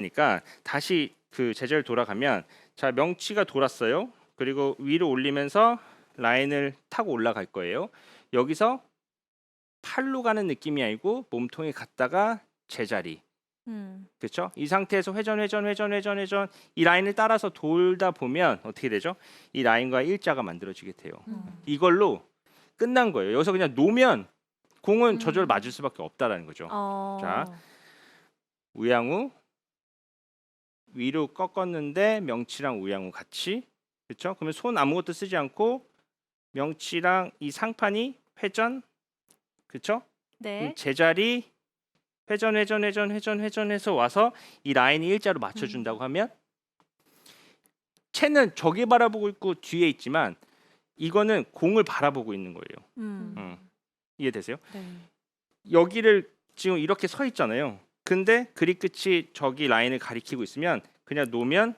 그러니까 다시 그 제자를 돌아가면 자 명치가 돌았어요. 그리고 위로 올리면서 라인을 타고 올라갈 거예요. 여기서 팔로 가는 느낌이 아니고 몸통이 갔다가 제자리. 그렇죠? 이 상태에서 회전 이 라인을 따라서 돌다 보면 어떻게 되죠? 이 라인과 일자가 만들어지게 돼요. 이걸로 끝난 거예요. 여기서 그냥 놓으면 공은 저절로 맞을 수밖에 없다라는 거죠. 자, 우양우 위로 꺾었는데 명치랑 우양우 같이 그렇죠? 그러면 손 아무것도 쓰지 않고 명치랑 이 상판이 회전 그렇죠? 그럼 네. 제자리 회전해서 와서 이 라인이 일자로 맞춰준다고 하면 채는 저기 바라보고 있고 뒤에 있지만 이거는 공을 바라보고 있는 거예요. 이해되세요? 네. 여기를 지금 이렇게 서 있잖아요. 근데 그립 끝이 저기 라인을 가리키고 있으면 그냥 놓으면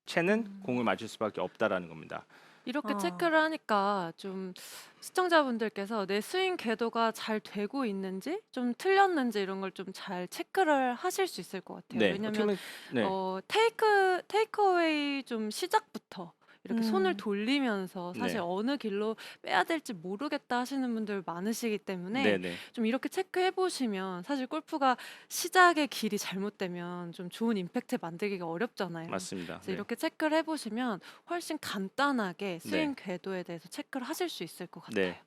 채는 공을 맞을 수밖에 없다라는 겁니다. 이렇게 체크를 하니까 좀 시청자분들께서 내 스윙 궤도가 잘 되고 있는지 좀 틀렸는지 이런 걸 좀 잘 체크를 하실 수 있을 것 같아요. 네, 왜냐면 어떻게 보면 네, 테이크어웨이 좀 시작부터 이렇게 손을 돌리면서 사실 네. 어느 길로 빼야 될지 모르겠다 하시는 분들 많으시기 때문에 네네. 좀 이렇게 체크해 보시면 사실 골프가 시작의 길이 잘못되면 좀 좋은 임팩트 만들기가 어렵잖아요. 맞습니다. 그래서 네. 이렇게 체크를 해보시면 훨씬 간단하게 스윙 궤도에 대해서 체크를 하실 수 있을 것 같아요. 네.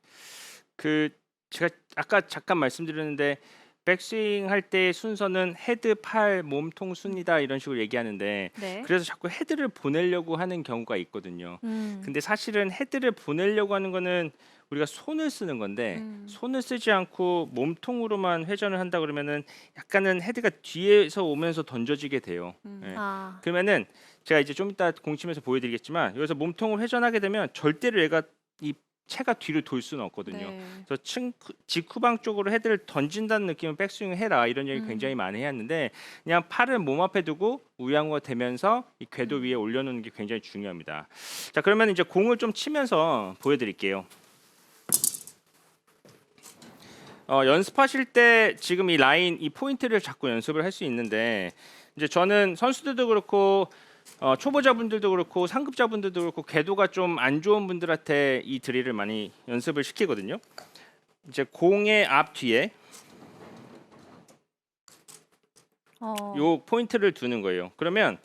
그 제가 아까 잠깐 말씀드렸는데 백스윙 할 때 순서는 헤드, 팔, 몸통 순이다 이런 식으로 얘기하는데 네. 그래서 자꾸 헤드를 보내려고 하는 경우가 있거든요. 근데 사실은 헤드를 보내려고 하는 거는 우리가 손을 쓰는 건데 손을 쓰지 않고 몸통으로만 회전을 한다 그러면은 약간은 헤드가 뒤에서 오면서 던져지게 돼요. 예. 아, 그러면은 제가 이제 좀 이따 공치면서 보여드리겠지만 여기서 몸통을 회전하게 되면 절대로 얘가 이 채가 뒤로 돌 수는 없거든요. 네. 그래서 직후방 쪽으로 헤드를 던진다는 느낌은 백스윙을 해라 이런 얘기 굉장히 많이 했는데 그냥 팔을 몸 앞에 두고 우양우가 되면서 이 궤도 위에 올려놓는 게 굉장히 중요합니다. 자 그러면 이제 공을 좀 치면서 보여드릴게요. 연습하실 때 지금 이 라인 이 포인트를 자꾸 연습을 할 수 있는데 이제 저는 선수들도 그렇고 초보자분들도 그렇고 상급자분들도 그렇고 궤도가 좀 안 좋은 분들한테 이 드릴을 많이 연습을 시키거든요. 이제 공의 앞 뒤에 요 포인트를 두는 거예요. 그러면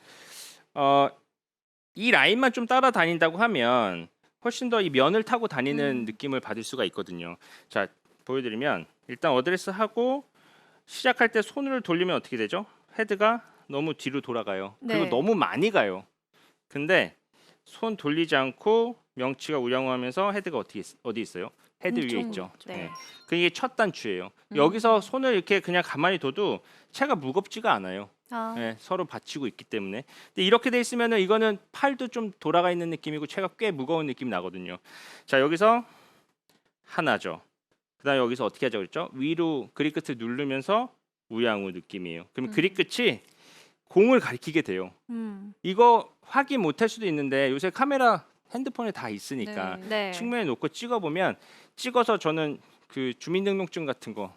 이 라인만 좀 따라다닌다고 하면 훨씬 더 이 면을 타고 다니는 느낌을 받을 수가 있거든요. 자 보여드리면 일단 어드레스 하고 시작할 때 손을 돌리면 어떻게 되죠? 헤드가 너무 뒤로 돌아가요. 그리고 네. 너무 많이 가요. 근데 손 돌리지 않고 명치가 우량우하면서 헤드가 어디 있어요? 헤드 위에 있죠. 네. 네. 그게 첫 단추예요. 여기서 손을 이렇게 그냥 가만히 둬도 채가 무겁지가 않아요. 아, 네, 서로 받치고 있기 때문에. 근데 이렇게 돼 있으면은 이거는 팔도 좀 돌아가 있는 느낌이고 채가 꽤 무거운 느낌이 나거든요. 자 여기서 하나죠. 그다음에 여기서 어떻게 하자고 그랬죠? 위로 그립 끝을 누르면서 우양우 느낌이에요. 그럼 그립 끝이 공을 가리키게 돼요. 이거 확인 못할 수도 있는데 요새 카메라 핸드폰에 다 있으니까 네. 측면에 놓고 찍어 보면 찍어서 저는 그 주민등록증 같은 거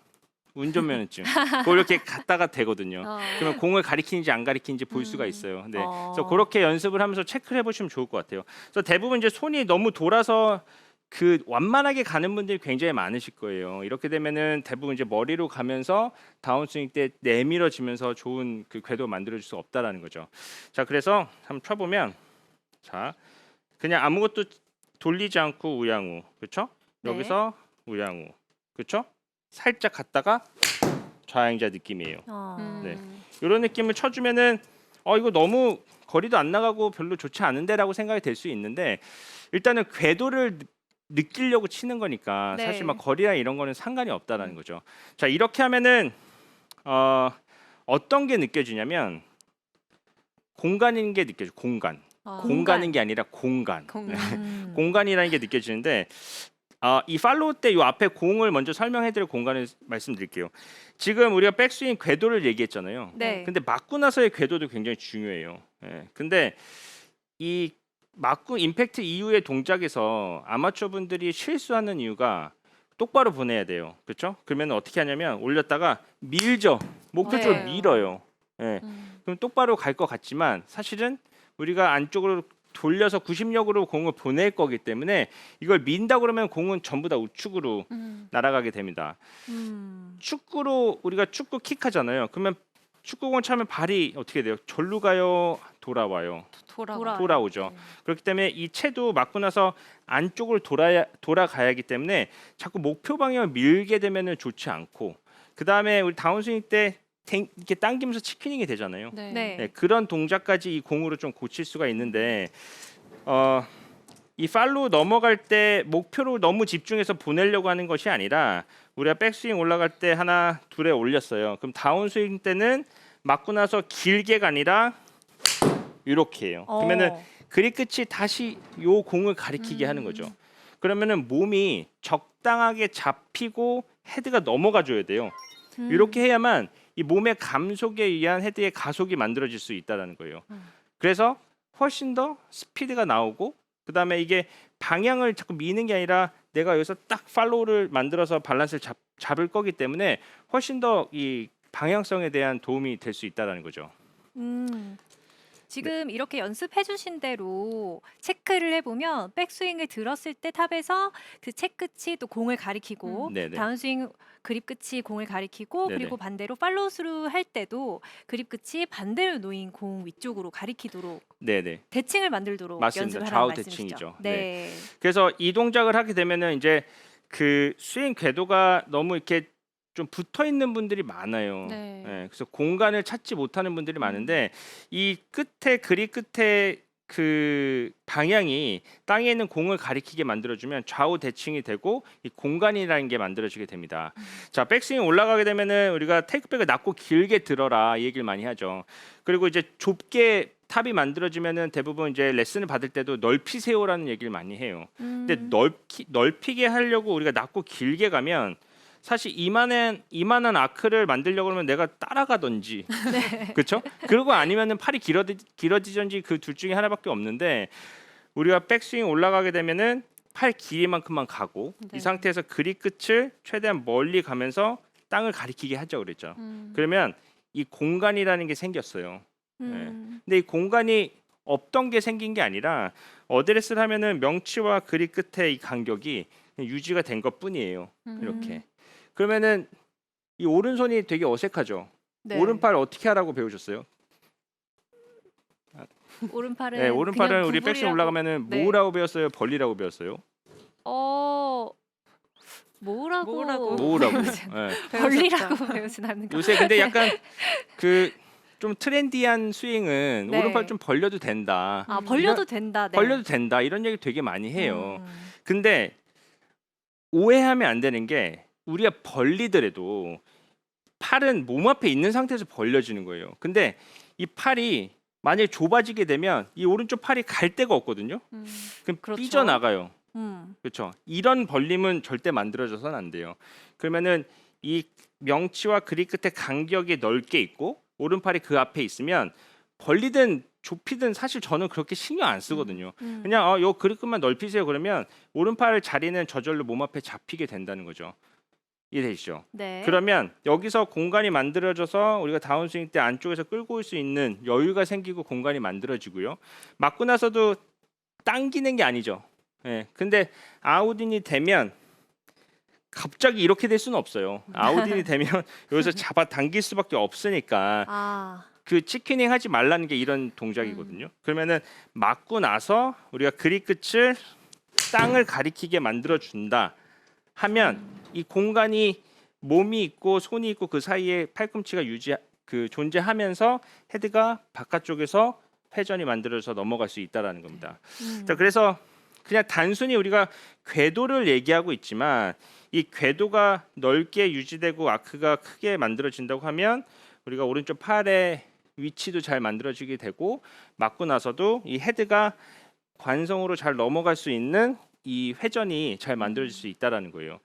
운전면허증 그걸 이렇게 갖다가 대거든요. 그러면 공을 가리키는지 안 가리키는지 볼 수가 있어요. 네. 그래서 그렇게 연습을 하면서 체크를 해보시면 좋을 것 같아요. 그래서 대부분 이제 손이 너무 돌아서 그 완만하게 가는 분들이 굉장히 많으실 거예요. 이렇게 되면은 대부분 이제 머리로 가면서 다운스윙 때 내밀어지면서 좋은 그 궤도 만들어줄 수 없다라는 거죠. 자, 그래서 한번 쳐보면 자 그냥 아무것도 돌리지 않고 우양우, 그렇죠? 네. 여기서 우양우, 그렇죠? 살짝 갔다가 좌양자 느낌이에요. 네. 이런 느낌을 쳐주면은 이거 너무 거리도 안 나가고 별로 좋지 않은데라고 생각이 될 수 있는데 일단은 궤도를 느끼려고 치는 거니까 네. 사실 막 거리나 이런 거는 상관이 없다라는 거죠. 자 이렇게 하면은 어떤 게 느껴지냐면 공간인 게 느껴져. 공간. 공간인 게 아니라 공간. 공간이라는 게 느껴지는데 이 팔로우 때 이 앞에 공을 먼저 설명해드릴 공간을 말씀드릴게요. 지금 우리가 백스윙 궤도를 얘기했잖아요. 네. 근데 맞고 나서의 궤도도 굉장히 중요해요. 예. 근데 이 맞고 임팩트 이후의 동작에서 아마추어 분들이 실수하는 이유가 똑바로 보내야 돼요. 그렇죠? 그러면 어떻게 하냐면 올렸다가 밀죠. 목표 쪽을 네. 밀어요. 예. 그럼 똑바로 갈 것 같지만 사실은 우리가 안쪽으로 돌려서 90력으로 공을 보낼 거기 때문에 이걸 민다 그러면 공은 전부 다 우측으로 날아가게 됩니다. 축구로 우리가 축구 킥하잖아요. 그러면 축구공 차면 발이 어떻게 돼요? 절로 가요? 돌아와요? 돌아오죠. 네. 그렇기 때문에 이 채도 맞고 나서 안쪽으로 돌아가야 하기 때문에 자꾸 목표 방향을 밀게 되면은 좋지 않고 그 다음에 우리 다운스윙 때 이렇게 당기면서 치킨이 되잖아요. 네. 네, 그런 동작까지 이 공으로 좀 고칠 수가 있는데 이 팔로우 넘어갈 때 목표로 너무 집중해서 보내려고 하는 것이 아니라 우리가 백스윙 올라갈 때 하나 둘에 올렸어요. 그럼 다운스윙 때는 맞고 나서 길게가 아니라 이렇게 해요. 그러면은 그립 끝이 다시 요 공을 가리키게 하는 거죠. 그러면은 몸이 적당하게 잡히고 헤드가 넘어가 줘야 돼요. 이렇게 해야만 이 몸의 감속에 의한 헤드의 가속이 만들어질 수 있다는 거예요. 그래서 훨씬 더 스피드가 나오고 그다음에 이게 방향을 자꾸 미는 게 아니라 내가 여기서 딱 팔로우를 만들어서 밸런스를 잡을 거기 때문에 훨씬 더 이 방향성에 대한 도움이 될 수 있다는 거죠. 지금 이렇게 연습해 주신 대로 체크를 해보면 백스윙을 들었을 때 탑에서 그 채 끝이 또 공을 가리키고 네네. 다운스윙 그립 끝이 공을 가리키고 네네. 그리고 반대로 팔로우 스루 할 때도 그립 끝이 반대로 놓인 공 위쪽으로 가리키도록 네네. 대칭을 만들도록 맞습니다. 연습하라는 좌우 말씀이시죠? 대칭이죠. 네. 그래서 이 동작을 하게 되면은 이제 그 스윙 궤도가 너무 이렇게 좀 붙어 있는 분들이 많아요. 네. 예, 그래서 공간을 찾지 못하는 분들이 많은데 이 끝에 그립 끝에 그 방향이 땅에 있는 공을 가리키게 만들어주면 좌우 대칭이 되고 이 공간이라는 게 만들어지게 됩니다. 자, 백스윙 올라가게 되면은 우리가 테이크백을 낮고 길게 들어라 이 얘기를 많이 하죠. 그리고 이제 좁게 탑이 만들어지면은 대부분 이제 레슨을 받을 때도 넓히세요라는 얘기를 많이 해요. 근데 넓히게 하려고 우리가 낮고 길게 가면 사실 이만한 아크를 만들려고 그러면 내가 따라가든지 그렇죠? 그리고 아니면은 팔이 길어지든지 그 둘 중에 하나밖에 없는데 우리가 백스윙 올라가게 되면은 팔 길이만큼만 가고 네. 이 상태에서 그립 끝을 최대한 멀리 가면서 땅을 가리키게 하죠, 그랬죠. 그러면 이 공간이라는 게 생겼어요. 근데 이 공간이 없던 게 생긴 게 아니라 어드레스를 하면은 명치와 그립 끝의 이 간격이 유지가 된 것뿐이에요. 이렇게. 그러면은 이 오른손이 되게 어색하죠. 네. 오른팔 어떻게 하라고 배우셨어요? 오른팔은 네, 오른팔은 그냥 우리 백스윙 구부리라고- 올라가면은 네. 모으라고 배웠어요, 벌리라고 배웠어요? 모으라고 모으라고. 네. 벌리라고 배우진 않는 거. 요새 근데 약간 그 좀 트렌디한 스윙은 네. 오른팔 좀 벌려도 된다. 아 벌려도 된다. 네. 벌려도 된다. 이런 얘기 되게 많이 해요. 음. 근데 오해하면 안 되는 게 우리가 벌리더라도 팔은 몸 앞에 있는 상태에서 벌려지는 거예요. 근데 이 팔이 만약에 좁아지게 되면 이 오른쪽 팔이 갈 데가 없거든요. 그럼 그렇죠. 삐져나가요. 음. 그렇죠. 이런 벌림은 절대 만들어져서는 안 돼요. 그러면은 이 명치와 그립 끝에 간격이 넓게 있고 오른팔이 그 앞에 있으면 벌리든 좁히든 사실 저는 그렇게 신경 안 쓰거든요. 그냥 요 그립 끝만 넓히세요. 그러면 오른팔 자리는 저절로 몸 앞에 잡히게 된다는 거죠. 이해되시죠? 네. 그러면 여기서 공간이 만들어져서 우리가 다운스윙 때 안쪽에서 끌고 올 수 있는 여유가 생기고 공간이 만들어지고요. 맞고 나서도 당기는 게 아니죠. 예. 근데 아웃인이 되면 갑자기 이렇게 될 수는 없어요. 아웃인이 되면 여기서 잡아 당길 수밖에 없으니까 아. 그 치킨닝 하지 말라는 게 이런 동작이거든요. 그러면은 맞고 나서 우리가 그립 끝을 땅을 가리키게 만들어 준다 하면 이 공간이 몸이 있고 손이 있고 그 사이에 팔꿈치가 존재하면서 헤드가 바깥쪽에서 회전이 만들어져서 넘어갈 수 있다라는 겁니다. 자, 그래서 그냥 단순히 우리가 궤도를 얘기하고 있지만 이 궤도가 넓게 유지되고 아크가 크게 만들어진다고 하면 우리가 오른쪽 팔의 위치도 잘 만들어지게 되고 맞고 나서도 이 헤드가 관성으로 잘 넘어갈 수 있는 이 회전이 잘 만들어질 수 있다라는 거예요.